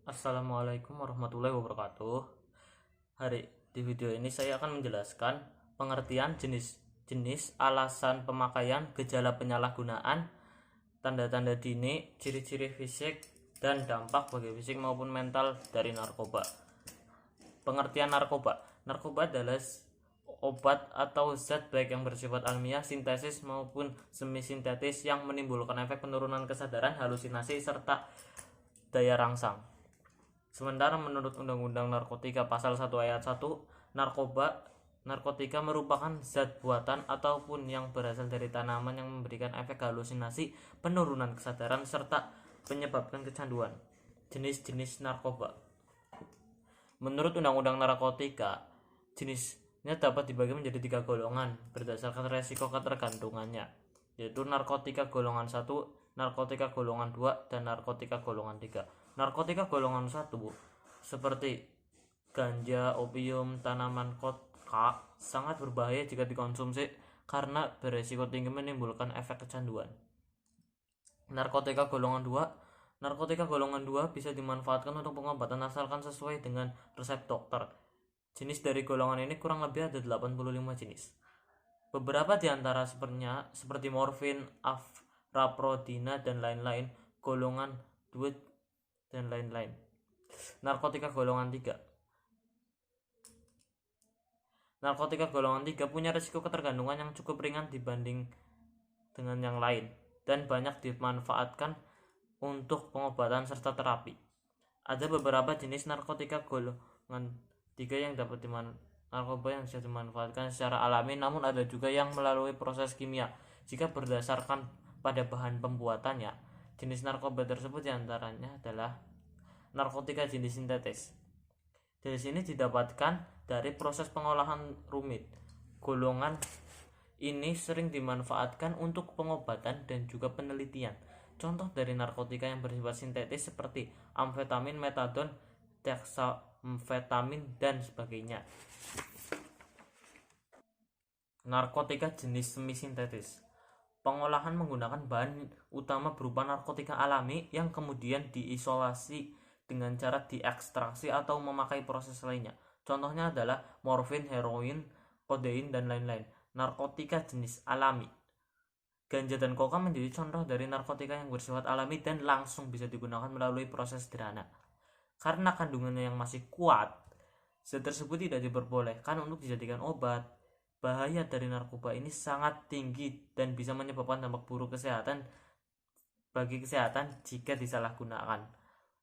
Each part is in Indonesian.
Assalamualaikum warahmatullahi wabarakatuh. Di video ini saya akan menjelaskan pengertian jenis-jenis, alasan pemakaian, gejala penyalahgunaan, tanda-tanda dini, ciri-ciri fisik, dan dampak bagi fisik maupun mental dari narkoba. Pengertian narkoba. Narkoba adalah obat atau zat baik yang bersifat alamiah, sintesis maupun semi sintetis yang menimbulkan efek penurunan kesadaran, halusinasi, serta daya rangsang. Sementara menurut Undang-Undang Narkotika Pasal 1 Ayat 1, narkotika merupakan zat buatan ataupun yang berasal dari tanaman yang memberikan efek halusinasi, penurunan kesadaran, serta menyebabkan kecanduan. Jenis-jenis narkoba. Menurut Undang-Undang Narkotika, jenisnya dapat dibagi menjadi 3 golongan berdasarkan resiko ketergantungannya, yaitu narkotika golongan 1, narkotika golongan 2, dan narkotika golongan 3. Narkotika golongan 1 seperti ganja, opium, tanaman koka sangat berbahaya jika dikonsumsi karena beresiko tinggi menimbulkan efek kecanduan. Narkotika golongan 2 bisa dimanfaatkan untuk pengobatan asalkan sesuai dengan resep dokter. Jenis dari golongan ini kurang lebih ada 85 jenis. Beberapa di antara seperti morfin, raprodina, dan lain-lain, golongan 2 dan lain-lain. Narkotika golongan 3 punya risiko ketergantungan yang cukup ringan dibanding dengan yang lain dan banyak dimanfaatkan untuk pengobatan serta terapi. Ada beberapa jenis narkotika golongan 3 yang narkoba yang bisa dimanfaatkan secara alami, namun ada juga yang melalui proses kimia. Jika berdasarkan pada bahan pembuatannya, jenis narkoba tersebut diantaranya adalah narkotika jenis sintetis. Jenis ini didapatkan dari proses pengolahan rumit. Golongan ini sering dimanfaatkan untuk pengobatan dan juga penelitian. Contoh dari narkotika yang bersifat sintetis seperti amfetamin, metadon, dexamfetamin, dan sebagainya. Narkotika jenis semi sintetis. Pengolahan menggunakan bahan utama berupa narkotika alami yang kemudian diisolasi dengan cara diekstraksi atau memakai proses lainnya. Contohnya adalah morfin, heroin, kodein, dan lain-lain. Narkotika jenis alami. Ganja dan koka menjadi contoh dari narkotika yang bersifat alami dan langsung bisa digunakan melalui proses sederhana. Karena kandungannya yang masih kuat, zat tersebut tidak diperbolehkan untuk dijadikan obat. Bahaya dari narkoba ini sangat tinggi dan bisa menyebabkan dampak buruk bagi kesehatan jika disalahgunakan.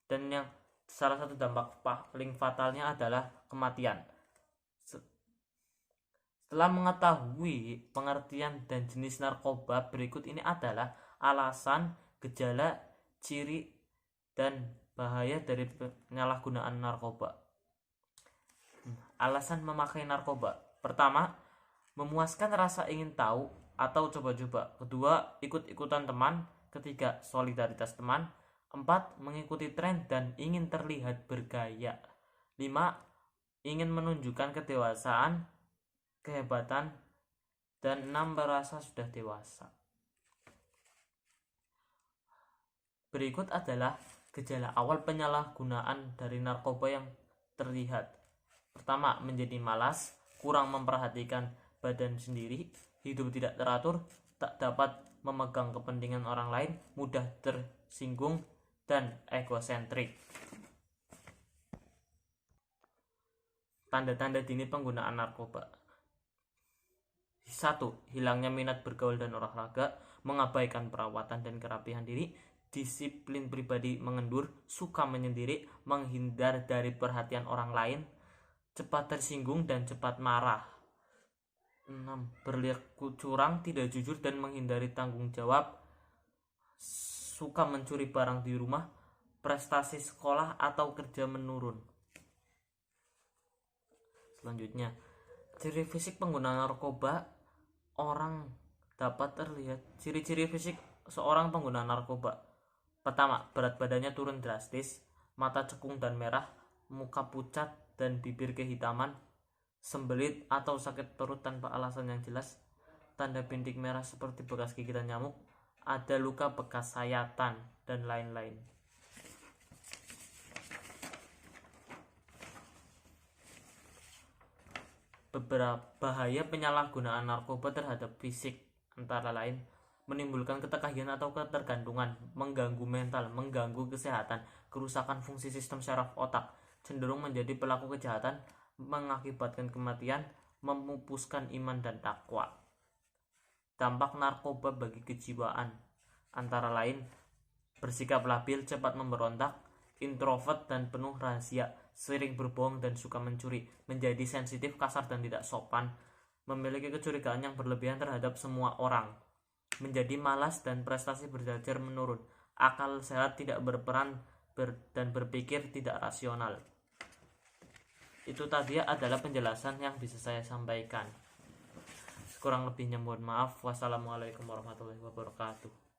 Dan yang salah satu dampak paling fatalnya adalah kematian. Setelah mengetahui pengertian dan jenis narkoba, berikut ini adalah alasan, gejala, ciri, dan bahaya dari penyalahgunaan narkoba. Alasan memakai narkoba. Pertama, memuaskan rasa ingin tahu atau coba-coba. Kedua, ikut-ikutan teman. Ketiga, solidaritas teman. 4, mengikuti tren dan ingin terlihat bergaya. 5, ingin menunjukkan kedewasaan, kehebatan. Dan 6, merasa sudah dewasa. Berikut adalah gejala awal penyalahgunaan dari narkoba yang terlihat. Pertama, menjadi malas, kurang memperhatikan badan sendiri, hidup tidak teratur, tak dapat memegang kepentingan orang lain, mudah tersinggung, dan egosentrik. Tanda-tanda dini penggunaan narkoba. 1. Hilangnya minat bergaul dan olahraga, mengabaikan perawatan dan kerapihan diri, disiplin pribadi mengendur, suka menyendiri, menghindar dari perhatian orang lain, cepat tersinggung dan cepat marah. 6. Berlaku curang, tidak jujur dan menghindari tanggung jawab, suka mencuri barang di rumah, prestasi sekolah atau kerja menurun. Selanjutnya, ciri fisik pengguna narkoba. Orang dapat terlihat ciri-ciri fisik seorang pengguna narkoba. Pertama, berat badannya turun drastis, mata cekung dan merah, muka pucat dan bibir kehitaman, sembelit atau sakit perut tanpa alasan yang jelas, tanda bintik merah seperti bekas gigitan nyamuk, ada luka bekas sayatan, dan lain-lain. Beberapa bahaya penyalahgunaan narkoba terhadap fisik antara lain menimbulkan ketergantungan atau ketergantungan, mengganggu mental, mengganggu kesehatan, kerusakan fungsi sistem saraf otak, cenderung menjadi pelaku kejahatan, mengakibatkan kematian, memupuskan iman dan takwa. Dampak narkoba bagi kejiwaan antara lain bersikap labil, cepat memberontak, introvert dan penuh rahasia, sering berbohong dan suka mencuri, menjadi sensitif, kasar dan tidak sopan, memiliki kecurigaan yang berlebihan terhadap semua orang, menjadi malas dan prestasi belajar menurun, akal sehat tidak berperan dan berpikir tidak rasional. Itu tadi adalah penjelasan yang bisa saya sampaikan. Kurang lebihnya mohon maaf. Wassalamualaikum warahmatullahi wabarakatuh.